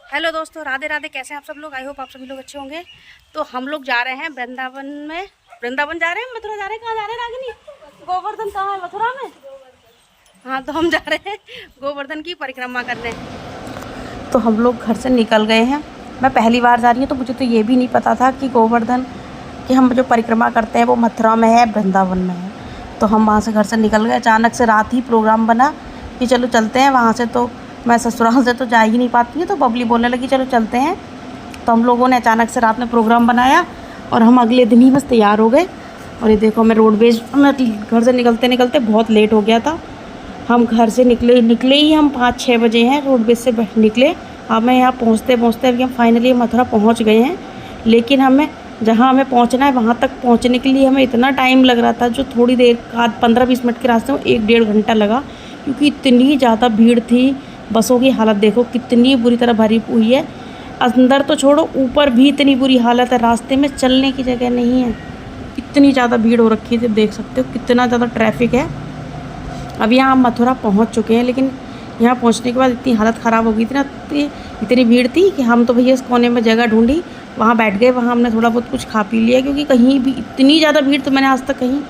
Hello दोस्तों, राधे राधे। कैसे हैं आप सब लोग? आई होप आप सभी लोग अच्छे होंगे। तो हम लोग जा रहे हैं वृंदावन में। वृंदावन जा रहे हैं, मथुरा जा रहे हैं। कहाँ जा रहे हैं रागिनी? गोवर्धन कहाँ है? मथुरा में। हाँ, तो हम जा रहे हैं गोवर्धन की परिक्रमा करने। तो हम लोग घर से निकल गए हैं। मैं पहली बार जा रही हूँ, तो मुझे तो ये भी नहीं पता था कि गोवर्धन की हम जो परिक्रमा करते हैं वो मथुरा में है, वृंदावन में है। तो हम वहाँ से घर से निकल गए। अचानक से रात ही प्रोग्राम बना कि चलो चलते हैं वहाँ से। तो मैं ससुराल से तो जा ही नहीं पाती हूँ, तो बबली बोलने लगी चलो चलते हैं। तो हम लोगों ने अचानक से रात में प्रोग्राम बनाया और हम अगले दिन ही बस तैयार हो गए। और ये देखो, मैं रोडवेज में घर से निकलते निकलते बहुत लेट हो गया था। हम घर से निकले ही हम 5-6 बजे हैं, रोडवेज से निकले। अब मैं यहाँ पहुँचते पहुँचते अभी हम फाइनली मथुरा पहुँच गए हैं। लेकिन हमें जहाँ हमें पहुँचना है वहाँ तक पहुँचने के लिए हमें इतना टाइम लग रहा था, जो थोड़ी देर आध 15-20 मिनट के रास्ते में 1-1.5 घंटा लगा, क्योंकि इतनी ज़्यादा भीड़ थी। बसों की हालत देखो कितनी बुरी तरह भरी हुई है। अंदर तो छोड़ो, ऊपर भी इतनी बुरी हालत है, रास्ते में चलने की जगह नहीं है। इतनी ज़्यादा भीड़ हो रखी है, देख सकते हो कितना ज़्यादा ट्रैफिक है। अब यहाँ हम मथुरा पहुँच चुके हैं, लेकिन यहाँ पहुँचने के बाद इतनी हालत ख़राब हो गई थी ना, इतनी भीड़ थी कि हम तो भैया इस कोने में जगह ढूंढी, वहाँ बैठ गए। वहाँ हमने थोड़ा बहुत कुछ खा पी लिया, क्योंकि कहीं भी इतनी ज़्यादा भीड़ तो मैंने आज तक कहीं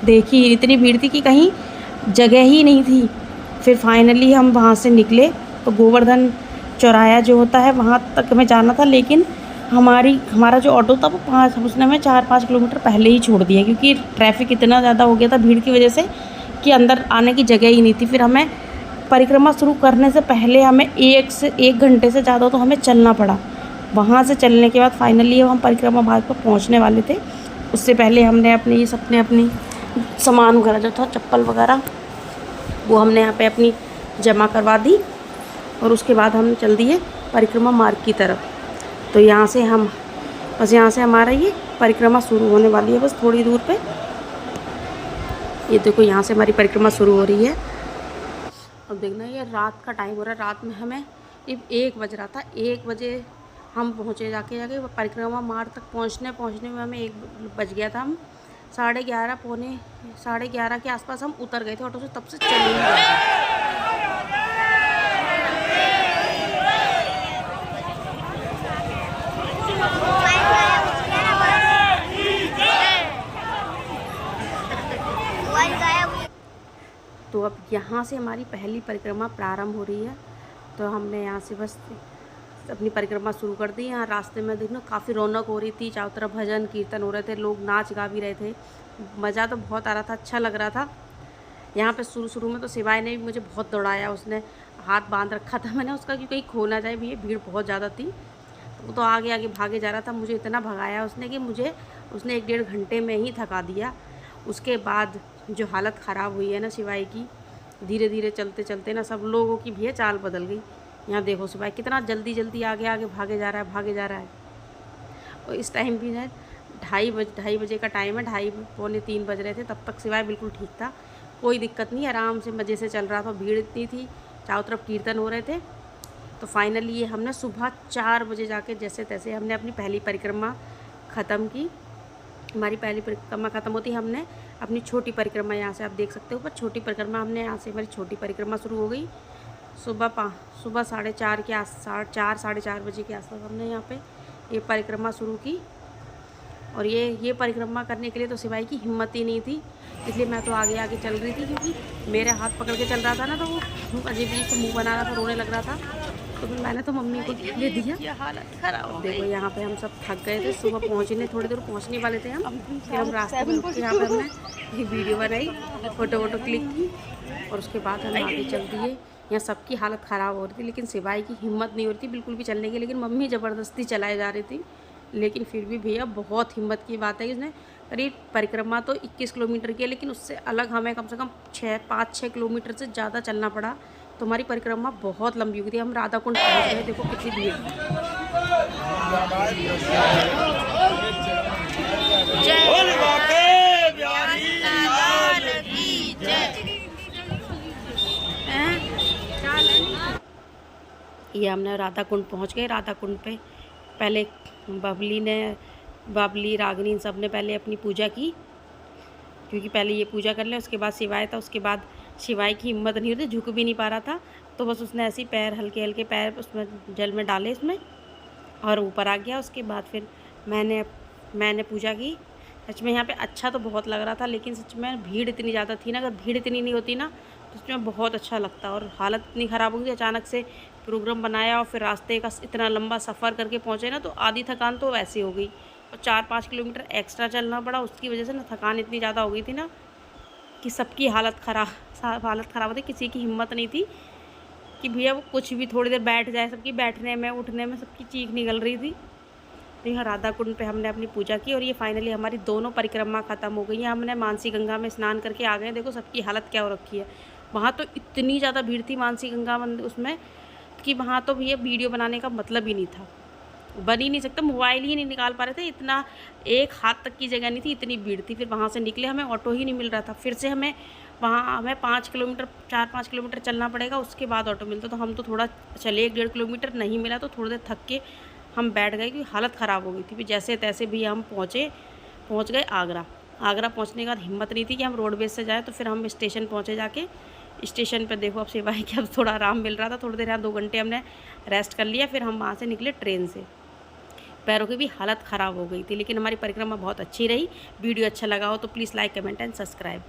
देखी। इतनी भीड़ थी कि कहीं जगह ही नहीं थी। फिर फाइनली हम वहाँ से निकले। तो गोवर्धन चौराहा जो होता है वहाँ तक हमें जाना था, लेकिन हमारा जो ऑटो था वो उसने हमें 4-5 किलोमीटर पहले ही छोड़ दिया, क्योंकि ट्रैफिक इतना ज़्यादा हो गया था भीड़ की वजह से कि अंदर आने की जगह ही नहीं थी। फिर हमें परिक्रमा शुरू करने से पहले हमें 1 घंटे से ज़्यादा तो हमें चलना पड़ा। वहाँ से चलने के बाद फाइनली हम परिक्रमा मार्ग पर पहुँचने वाले थे। उससे पहले हमने अपनी सामान वगैरह जो था, चप्पल वगैरह, वो हमने यहाँ पे अपनी जमा करवा दी। और उसके बाद हम चल दिए परिक्रमा मार्ग की तरफ। तो यहाँ से हमारा ये परिक्रमा शुरू होने वाली है, बस थोड़ी दूर पे। ये देखो, यहाँ से हमारी परिक्रमा शुरू हो रही है। अब देखना, ये रात का टाइम हो रहा है। रात में हमें 1 बज रहा था। 1 बजे हम पहुँचे, जाके परिक्रमा मार्ग तक पहुँचने में हमें 1 बज गया था। हम 11:30 पौने 11:30 के आसपास हम उतर गए थे ऑटो से, तब से चल नहीं रहे थे। तो अब यहाँ से हमारी पहली परिक्रमा प्रारंभ हो रही है। तो हमने यहाँ से बस अपनी परिक्रमा शुरू कर दी। यहाँ रास्ते में देखना काफ़ी रौनक हो रही थी, चारों तरफ भजन कीर्तन हो रहे थे, लोग नाच गा भी रहे थे। मज़ा तो बहुत आ रहा था, अच्छा लग रहा था। यहाँ पे शुरू में तो शिवाय ने भी मुझे बहुत दौड़ाया। उसने हाथ बांध रखा था मैंने उसका, कि कहीं खो ना जाए। भी भीड़ बहुत ज़्यादा थी, वो तो आगे आगे भागे जा रहा था। मुझे इतना भगाया उसने कि उसने 1-1.5 घंटे में ही थका दिया। उसके बाद जो हालत ख़राब हुई है ना शिवाय की, धीरे धीरे चलते चलते ना सब लोगों की भी चाल बदल गई। यहाँ देखो शिवाय कितना जल्दी आगे आगे भागे जा रहा है। और इस टाइम भी है 2:30 बजे का टाइम है, 2:30 पौने 3 बज रहे थे। तब तक शिवाय बिल्कुल ठीक था, कोई दिक्कत नहीं, आराम से मज़े से चल रहा था। भीड़ इतनी थी, चारों तरफ कीर्तन हो रहे थे। तो फाइनली ये हमने सुबह 4 बजे जाके जैसे तैसे हमने अपनी पहली परिक्रमा ख़त्म की। हमारी पहली परिक्रमा ख़त्म होती, हमने अपनी छोटी परिक्रमा, यहाँ से आप देख सकते हो ऊपर छोटी परिक्रमा, हमने यहाँ से हमारी छोटी परिक्रमा शुरू हो गई। सुबह 4:30 के 4-4:30 बजे के आसपास हमने यहाँ पे ये परिक्रमा शुरू की। और ये परिक्रमा करने के लिए तो शिवाय की हिम्मत ही नहीं थी, इसलिए मैं तो आगे आगे चल रही थी, क्योंकि मेरे हाथ पकड़ के चल रहा था ना, तो वो अजीब से मुँह बना रहा था, रोने लग रहा था। तो फिर मैंने तो मम्मी को ले दिया। हालत खराब। देखो यहाँ पे हम सब थक गए थे, सुबह थोड़ी देर पहुँचने वाले थे हम। फिर हम रास्ते में यहाँ पे हमने एक वीडियो बनाई, फ़ोटो क्लिक की, और उसके बाद हम आगे चल दिए। यहाँ सबकी हालत ख़राब हो रही थी, लेकिन शिवाय की हिम्मत नहीं हो रही थी बिल्कुल भी चलने की। लेकिन मम्मी ज़बरदस्ती चलाए जा रही थी। लेकिन फिर भी भैया बहुत हिम्मत की बात है कि उसने करीब परिक्रमा तो 21 किलोमीटर की है, लेकिन उससे अलग हमें कम से कम 5-6 किलोमीटर से ज़्यादा चलना पड़ा। तो हमारी परिक्रमा बहुत लंबी हो गई थी। हम राधा कुंड पहुँच गए, देखो कितनी भीड़ ये हमने राधा कुंड पहुँच गए। राधा कुंड पे पहले बबली रागिनी सब ने पहले अपनी पूजा की, क्योंकि पहले ये पूजा कर लें, उसके बाद शिवाय था। उसके बाद शिवाय की हिम्मत नहीं होती, झुक भी नहीं पा रहा था। तो बस उसने ऐसे ही पैर हल्के हल्के पैर उसमें जल में डाले इसमें और ऊपर आ गया। उसके बाद फिर मैंने पूजा की। सच में यहाँ पे अच्छा तो बहुत लग रहा था, लेकिन सच में भीड़ इतनी ज़्यादा थी ना, अगर भीड़ इतनी नहीं होती ना तो सच में बहुत अच्छा लगता। और हालत इतनी ख़राब हो गई, अचानक से प्रोग्राम बनाया और फिर रास्ते का इतना लंबा सफ़र करके पहुँचे ना, तो आधी थकान तो वैसे हो गई और 4-5 किलोमीटर एक्स्ट्रा चलना पड़ा। उसकी वजह से ना थकान इतनी ज़्यादा हो गई थी ना कि सबकी हालत ख़राब हो गई। किसी की हिम्मत नहीं थी कि भैया वो कुछ भी थोड़ी देर बैठ जाए। सबकी बैठने में उठने में सबकी चीख निकल रही थी। तो यहाँ राधा कुंड पे हमने अपनी पूजा की और ये फाइनली हमारी दोनों परिक्रमा ख़त्म हो गई हैं। हमने मानसी गंगा में स्नान करके आ गए। देखो सबकी हालत क्या हो रखी है। वहाँ तो इतनी ज़्यादा भीड़ थी मानसी गंगा मंदिर उसमें कि वहाँ तो भैया वीडियो बनाने का मतलब ही नहीं था, बन ही नहीं सकता, मोबाइल ही नहीं निकाल पा रहे थे। इतना एक हाथ तक की जगह नहीं थी, इतनी भीड़ थी। फिर वहाँ से निकले, हमें ऑटो ही नहीं मिल रहा था। फिर से हमें 5 किलोमीटर 4-5 किलोमीटर चलना पड़ेगा, उसके बाद ऑटो मिलता। तो हम तो थोड़ा चले, 1-1.5 किलोमीटर नहीं मिला तो थोड़ी देर थक के हम बैठ गए क्योंकि हालत ख़राब हो गई थी। फिर जैसे तैसे भी हम पहुँच गए आगरा। आगरा पहुँचने के बाद हिम्मत नहीं थी कि हम रोडवेज से जाएँ, तो फिर हम स्टेशन पहुँचे। जाके स्टेशन पर देखो अब सिवाय कि अब थोड़ा आराम मिल रहा था, थोड़ी देर यहाँ 2 घंटे हमने रेस्ट कर लिया। फिर हम वहाँ से निकले ट्रेन से। पैरों की भी हालत ख़राब हो गई थी, लेकिन हमारी परिक्रमा बहुत अच्छी रही। वीडियो अच्छा लगा हो तो please like, comment and subscribe.